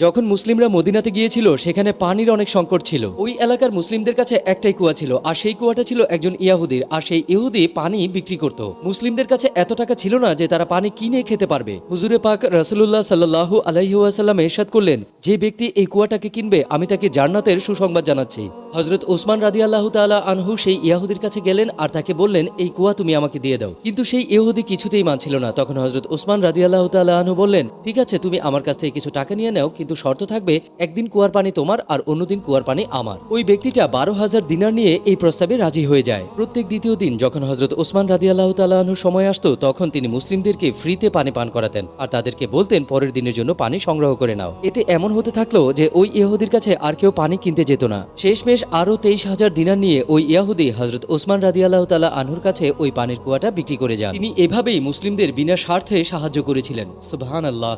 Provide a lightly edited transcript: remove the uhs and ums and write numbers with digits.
যখন মুসলিমরা মদিনাতে গিয়েছিল সেখানে পানির অনেক সংকট ছিল। ওই এলাকার মুসলিমদের কাছে একটাই কুয়া ছিল, আর সেই কুয়াটা ছিল একজন ইহুদির, আর সেই ইহুদি পানি বিক্রি করত। মুসলিমদের কাছে এত টাকা ছিল না যে তারা পানি কিনে খেতে পারবে। হুজুরে পাক রাসূলুল্লাহ সাল্লাল্লাহু আলাইহি ওয়াসাল্লাম ইরশাদ করলেন, যে ব্যক্তি এই কুয়াটাকে কিনবে আমি তাকে জান্নাতের সুসংবাদ জানাচ্ছি। হযরত ওসমান রাদিয়াল্লাহু তাআলা আনহু সেই ইহুদির কাছে গেলেন আর তাকে বললেন, এই কুয়া তুমি আমাকে দিয়ে দাও। কিন্তু সেই ইহুদি কিছুতেই মানছিল না। তখন হযরত ওসমান রাদিয়াল্লাহু তাআলা আনহু বললেন, ঠিক আছে, তুমি আমার কাছ থেকে কিছু টাকা নিয়ে নাও, কিন্তু শর্ত থাকবে একদিন কুয়ার পানি তোমার আর অন্যদিন কুয়ার পানি আমার। ওই ব্যক্তিটা 12,000 দিনার নিয়ে এই প্রস্তাবে রাজি হয়ে যায়। প্রত্যেক দ্বিতীয় দিন যখন হযরত ওসমান রাদিয়াল্লাহু তাআলা আনহু সময় আসতো তখন তিনি মুসলিমদেরকে ফ্রিতে পানি পান করাতেন আর তাদেরকে বলতেন পরের দিনের জন্য পানি সংগ্রহ করে নাও। এতে এমন হতে থাকলো যে ওই ইহুদির কাছে আর কেউ পানি কিনতে যেত না। শেষমেশ আরো 23,000 দিনার নিয়ে ওই ইহুদি হযরত ওসমান রাদিয়াল্লাহু তাআলা আনহুর কাছে ওই পানির কুয়াটা বিক্রি করে যান। তিনি এভাবেই মুসলিমদের বিনা স্বার্থে সাহায্য করেছিলেন। সুবহানাল্লাহ।